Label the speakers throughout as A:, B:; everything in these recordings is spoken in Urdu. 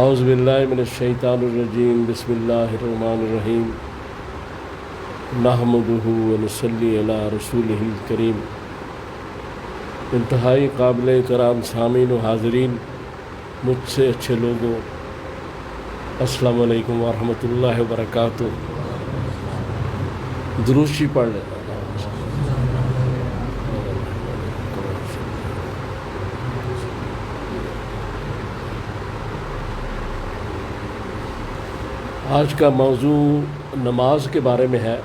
A: اعوذ باللہ من الشیطان الرجیم بسم اللہ الرحمن الرحیم نحمدہ ونصلی علی رسولہ الکریم۔ انتہائی قابل احترام سامعین و حاضرین، مجھ سے اچھے لوگوں، السلام علیکم ورحمۃ اللہ وبرکاتہ۔ دروشی پڑھ لیں۔ آج کا موضوع نماز کے بارے میں ہے۔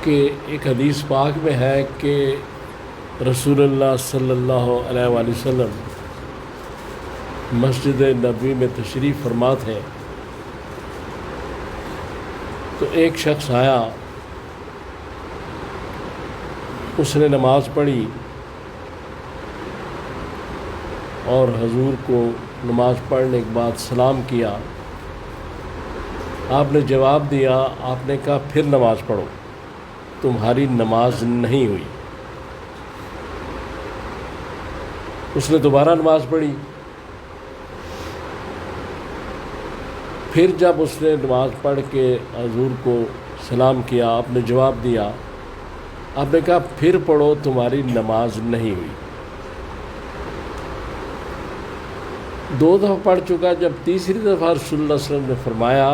A: کہ ایک حدیث پاک میں ہے کہ رسول اللہ صلی اللہ علیہ وآلہ وسلم مسجد نبوی میں تشریف فرما تھے، تو ایک شخص آیا، اس نے نماز پڑھی اور حضور کو نماز پڑھنے کے بعد سلام کیا۔ آپ نے جواب دیا، آپ نے کہا پھر نماز پڑھو، تمہاری نماز نہیں ہوئی۔ اس نے دوبارہ نماز پڑھی۔ پھر جب اس نے نماز پڑھ کے حضور کو سلام کیا، آپ نے جواب دیا، آپ نے کہا پھر پڑھو، تمہاری نماز نہیں ہوئی۔ دو دفعہ پڑھ چکا، جب تیسری دفعہ رسول اللہ صلی اللہ علیہ وسلم نے فرمایا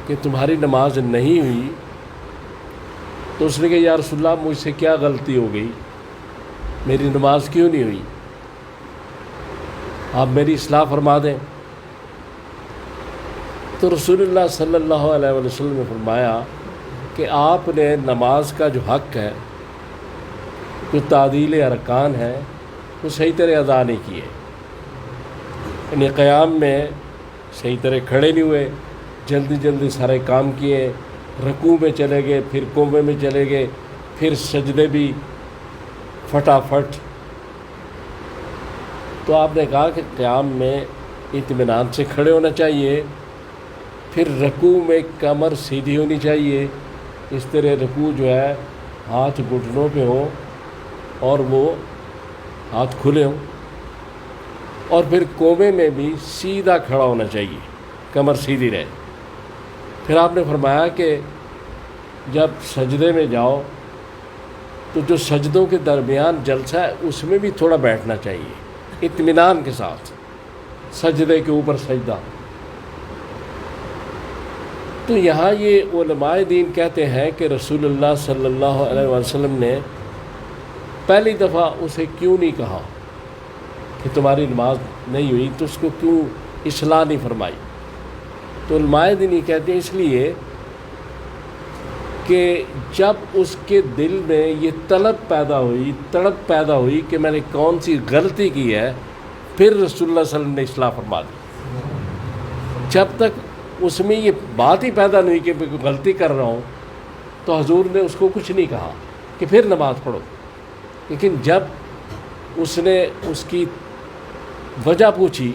A: کہ تمہاری نماز نہیں ہوئی، تو اس نے کہا یا رسول اللہ، مجھ سے کیا غلطی ہو گئی، میری نماز کیوں نہیں ہوئی، آپ میری اصلاح فرما دیں۔ تو رسول اللہ صلی اللہ علیہ وسلم نے فرمایا کہ آپ نے نماز کا جو حق ہے، جو تعدیل ارکان ہے، وہ صحیح طرح ادا نہیں کیے۔ یعنی قیام میں صحیح طرح کھڑے نہیں ہوئے، جلدی جلدی سارے کام کیے، رکوع میں چلے گئے، پھر قومے میں چلے گئے، پھر سجدے بھی فٹافٹ۔ تو آپ نے کہا کہ قیام میں اطمینان سے کھڑے ہونا چاہیے، پھر رکوع میں کمر سیدھی ہونی چاہیے، اس طرح رکوع جو ہے ہاتھ گھٹنوں پہ ہو اور وہ ہاتھ کھلے ہوں، اور پھر قومے میں بھی سیدھا کھڑا ہونا چاہیے، کمر سیدھی رہے۔ پھر آپ نے فرمایا کہ جب سجدے میں جاؤ تو جو سجدوں کے درمیان جلسہ ہے اس میں بھی تھوڑا بیٹھنا چاہیے، اطمینان کے ساتھ، سجدے کے اوپر سجدہ۔ تو یہاں یہ علماء دین کہتے ہیں کہ رسول اللہ صلی اللہ علیہ وسلم نے پہلی دفعہ اسے کیوں نہیں کہا کہ تمہاری نماز نہیں ہوئی، تو اس کو کیوں اصلاح نہیں فرمائی؟ تو علماء دین یہ کہتے ہیں اس لیے کہ جب اس کے دل میں یہ طلب پیدا ہوئی، تڑپ پیدا ہوئی کہ میں نے کون سی غلطی کی ہے، پھر رسول اللہ صلی اللہ علیہ وسلم نے اصلاح فرما دی۔ جب تک اس میں یہ بات ہی پیدا نہیں کہ میں کوئی غلطی کر رہا ہوں، تو حضور نے اس کو کچھ نہیں کہا کہ پھر نماز پڑھو۔ لیکن جب اس نے اس کی وجہ پوچھی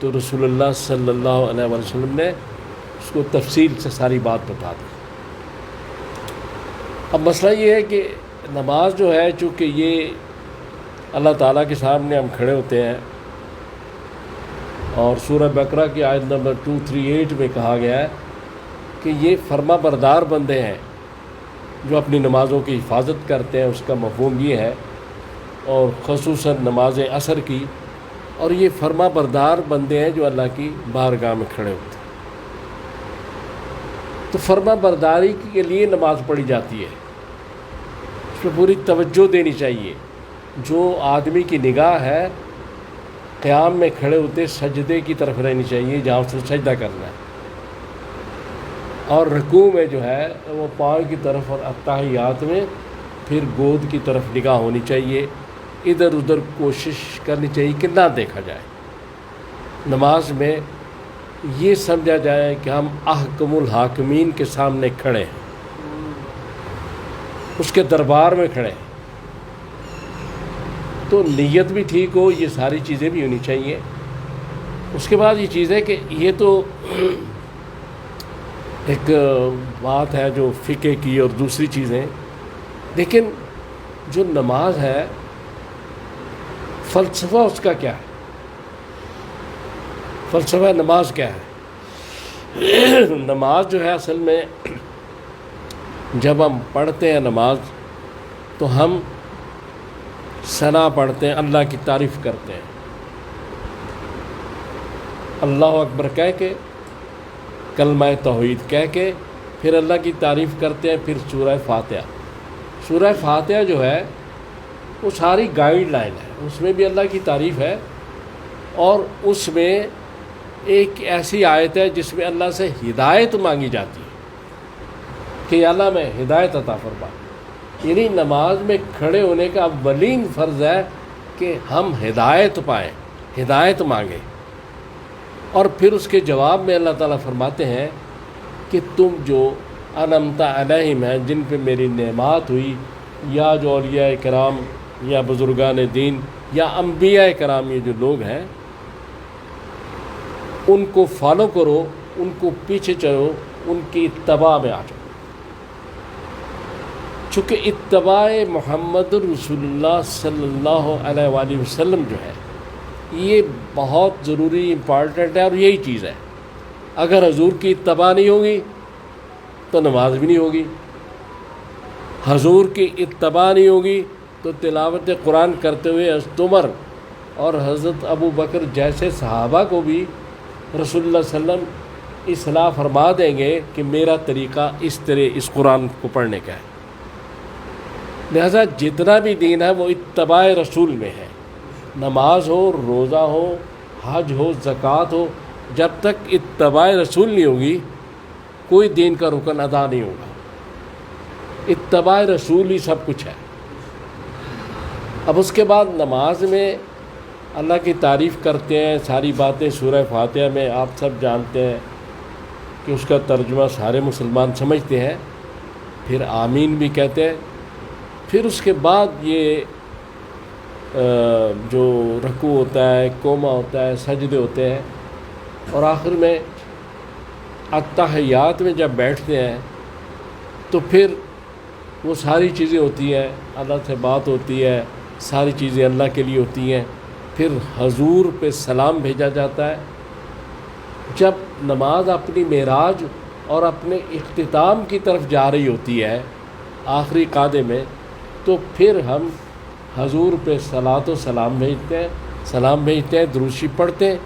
A: تو رسول اللہ صلی اللہ علیہ وسلم نے اس کو تفصیل سے ساری بات بتا دی۔ اب مسئلہ یہ ہے کہ نماز جو ہے، چونکہ یہ اللہ تعالیٰ کے سامنے ہم کھڑے ہوتے ہیں، اور سورہ بقرہ کی آیت نمبر 238 میں کہا گیا ہے کہ یہ فرما بردار بندے ہیں جو اپنی نمازوں کی حفاظت کرتے ہیں۔ اس کا مفہوم یہ ہے، اور خصوصاً نماز عصر کی، اور یہ فرما بردار بندے ہیں جو اللہ کی بارگاہ میں کھڑے ہوتے ہیں۔ تو فرما برداری کے لیے نماز پڑھی جاتی ہے، اس پہ پوری توجہ دینی چاہیے۔ جو آدمی کی نگاہ ہے قیام میں کھڑے ہوتے سجدے کی طرف رہنی چاہیے، جہاں اس نے سجدہ کرنا ہے، اور رکوع میں جو ہے وہ پاؤں کی طرف، اور اتحیات میں پھر گود کی طرف نگاہ ہونی چاہیے۔ ادھر ادھر کوشش کرنی چاہیے کہ نہ دیکھا جائے۔ نماز میں یہ سمجھا جائے کہ ہم احکم الحاکمین کے سامنے کھڑے ہیں، اس کے دربار میں کھڑے ہیں۔ تو نیت بھی ٹھیک ہو، یہ ساری چیزیں بھی ہونی چاہیے۔ اس کے بعد یہ چیز ہے کہ یہ تو ایک بات ہے جو فقہ کی اور دوسری چیزیں، لیکن جو نماز ہے فلسفہ اس کا کیا ہے؟ فلسفہ نماز کیا ہے؟ نماز جو ہے اصل میں جب ہم پڑھتے ہیں نماز تو ہم ثنا پڑھتے ہیں، اللہ کی تعریف کرتے ہیں، اللہ اکبر کہہ کے، کلمہ توحید کہہ کے، پھر اللہ کی تعریف کرتے ہیں، پھر سورہ فاتحہ۔ سورہ فاتحہ جو ہے وہ ساری گائیڈ لائن ہے، اس میں بھی اللہ کی تعریف ہے، اور اس میں ایک ایسی آیت ہے جس میں اللہ سے ہدایت مانگی جاتی ہے کہ اللہ میں ہدایت عطا فرما۔ یعنی نماز میں کھڑے ہونے کا اولین فرض ہے کہ ہم ہدایت پائیں، ہدایت مانگیں، اور پھر اس کے جواب میں اللہ تعالیٰ فرماتے ہیں کہ تم جو انعمت علیہم ہیں، جن پہ میری نعمات ہوئی، یا جو اولیاء کرام یا بزرگان دین یا انبیاء کرام، یہ جو لوگ ہیں، ان کو فالو کرو، ان کو پیچھے چلو، ان کی اتباع میں آ جاؤ۔ چونکہ اتباع محمد رسول اللہ صلی اللہ علیہ وآلہ وسلم جو ہے یہ بہت ضروری، امپارٹنٹ ہے، اور یہی چیز ہے۔ اگر حضور کی اتباع نہیں ہوگی تو نماز بھی نہیں ہوگی، حضور کی اتباع نہیں ہوگی تو تلاوت قرآن کرتے ہوئے حضرت عمر اور حضرت ابو بکر جیسے صحابہ کو بھی رسول اللہ صلی اللہ علیہ وسلم اصلاح فرما دیں گے کہ میرا طریقہ اس طرح اس قرآن کو پڑھنے کا ہے۔ لہذا جتنا بھی دین ہے وہ اتباع رسول میں ہے، نماز ہو، روزہ ہو، حج ہو، زکوٰۃ ہو، جب تک اتباع رسول نہیں ہوگی کوئی دین کا رکن ادا نہیں ہوگا۔ اتباع رسول ہی سب کچھ ہے۔ اب اس کے بعد نماز میں اللہ کی تعریف کرتے ہیں، ساری باتیں سورہ فاتحہ میں آپ سب جانتے ہیں کہ اس کا ترجمہ سارے مسلمان سمجھتے ہیں، پھر آمین بھی کہتے ہیں، پھر اس کے بعد یہ جو رکوع ہوتا ہے، قومہ ہوتا ہے، سجدے ہوتے ہیں، اور آخر میں التحیات میں جب بیٹھتے ہیں تو پھر وہ ساری چیزیں ہوتی ہیں، اللہ سے بات ہوتی ہے، ساری چیزیں اللہ کے لیے ہوتی ہیں، پھر حضور پہ سلام بھیجا جاتا ہے۔ جب نماز اپنی معراج اور اپنے اختتام کی طرف جا رہی ہوتی ہے آخری قعدے میں، تو پھر ہم حضور پہ صلاۃ و سلام بھیجتے ہیں، درود شریف پڑھتے ہیں،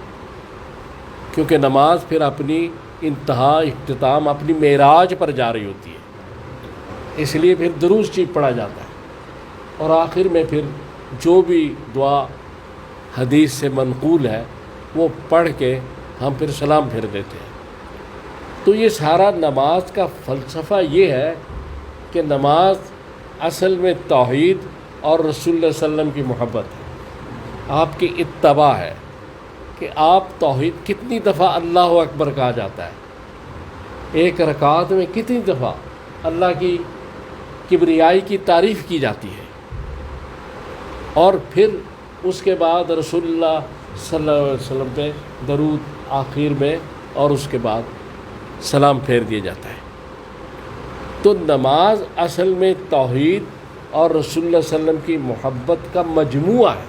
A: کیونکہ نماز پھر اپنی انتہا، اختتام اپنی معراج پر جا رہی ہوتی ہے، اس لیے پھر درود شریف پڑھا جاتا ہے، اور آخر میں پھر جو بھی دعا حدیث سے منقول ہے وہ پڑھ کے ہم پھر سلام پھیر دیتے ہیں۔ تو یہ سارا نماز کا فلسفہ یہ ہے کہ نماز اصل میں توحید اور رسول اللہ صلی اللہ علیہ وسلم کی محبت ہے، آپ کی اتباع ہے کہ آپ توحید کتنی دفعہ اللہ اکبر کہا جاتا ہے، ایک رکعت میں کتنی دفعہ اللہ کی کبریائی کی تعریف کی جاتی ہے، اور پھر اس کے بعد رسول اللہ صلی اللہ علیہ وسلم پہ درود آخر میں، اور اس کے بعد سلام پھیر دیا جاتا ہے۔ تو نماز اصل میں توحید اور رسول اللہ صلی اللہ علیہ وسلم کی محبت کا مجموعہ ہے۔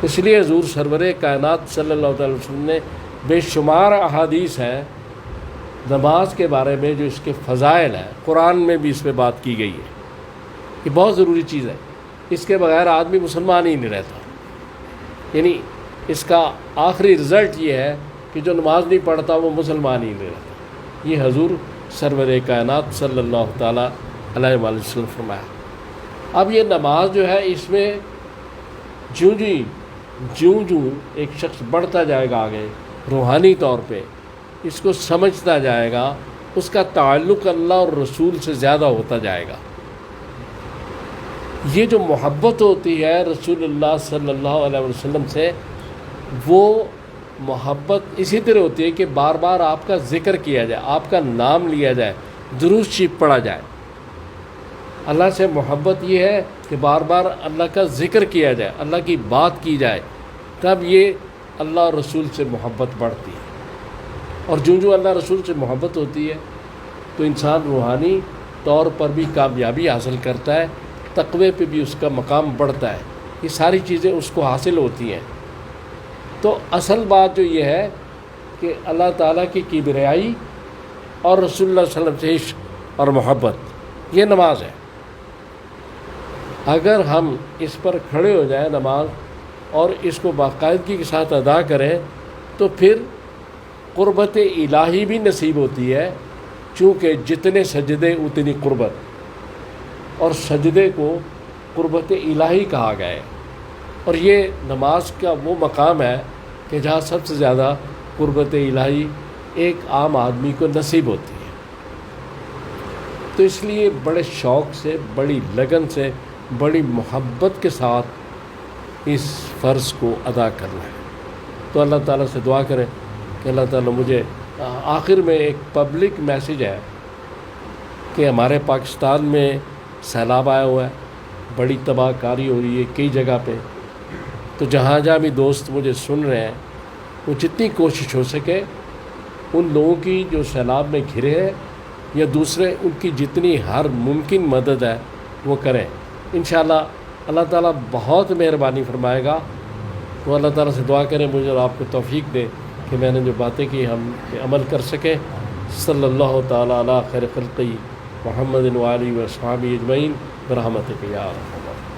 A: اس لیے حضور سرور کائنات صلی اللہ علیہ وسلم نے بے شمار احادیث ہیں نماز کے بارے میں جو اس کے فضائل ہیں، قرآن میں بھی اس پہ بات کی گئی ہے کہ بہت ضروری چیز ہے، اس کے بغیر آدمی مسلمان ہی نہیں رہتا۔ یعنی اس کا آخری رزلٹ یہ ہے کہ جو نماز نہیں پڑھتا وہ مسلمان ہی نہیں رہتا۔ یہ حضور سرور کائنات صلی اللہ تعالیٰ علیہ وآلہ وسلم فرمایا۔ اب یہ نماز جو ہے اس میں جوں ایک شخص بڑھتا جائے گا آگے روحانی طور پہ، اس کو سمجھتا جائے گا، اس کا تعلق اللہ اور رسول سے زیادہ ہوتا جائے گا۔ یہ جو محبت ہوتی ہے رسول اللہ صلی اللہ علیہ وسلم سے، وہ محبت اسی طرح ہوتی ہے کہ بار بار آپ کا ذکر کیا جائے، آپ کا نام لیا جائے، درود شریف پڑھا جائے۔ اللہ سے محبت یہ ہے کہ بار بار اللہ کا ذکر کیا جائے، اللہ کی بات کی جائے، تب یہ اللہ اور رسول سے محبت بڑھتی ہے۔ اور جو اللہ رسول سے محبت ہوتی ہے تو انسان روحانی طور پر بھی کامیابی حاصل کرتا ہے، تقوی پہ بھی اس کا مقام بڑھتا ہے، یہ ساری چیزیں اس کو حاصل ہوتی ہیں۔ تو اصل بات جو یہ ہے کہ اللہ تعالیٰ کی کبریائی اور رسول اللہ صلی اللہ علیہ وسلم سے عشق اور محبت، یہ نماز ہے۔ اگر ہم اس پر کھڑے ہو جائیں نماز اور اس کو باقاعدگی کے ساتھ ادا کریں تو پھر قربت الہی بھی نصیب ہوتی ہے، چونکہ جتنے سجدے اتنی قربت، اور سجدے کو قربت الہی کہا گیا ہے۔ اور یہ نماز کا وہ مقام ہے کہ جہاں سب سے زیادہ قربت الہی ایک عام آدمی کو نصیب ہوتی ہے۔ تو اس لیے بڑے شوق سے، بڑی لگن سے، بڑی محبت کے ساتھ اس فرض کو ادا کرنا ہے۔ تو اللہ تعالیٰ سے دعا کریں کہ اللہ تعالیٰ مجھے آخر میں ایک پبلک میسیج ہے کہ ہمارے پاکستان میں سیلاب آیا ہوا ہے، بڑی تباہ کاری ہو رہی ہے کئی جگہ پہ۔ تو جہاں جہاں بھی دوست مجھے سن رہے ہیں، وہ جتنی کوشش ہو سکے ان لوگوں کی جو سیلاب میں گھرے ہیں یا دوسرے، ان کی جتنی ہر ممکن مدد ہے وہ کریں۔ انشاءاللہ اللہ تعالیٰ بہت مہربانی فرمائے گا۔ تو اللہ تعالیٰ سے دعا کریں مجھے اور آپ کو توفیق دے کہ میں نے جو باتیں کی ہم پہ عمل کر سکیں۔ صلی اللہ تعالیٰ علی خیر خلقی محمد و آلہ و اصحابہ اجمعین برحمتک یا ارحم۔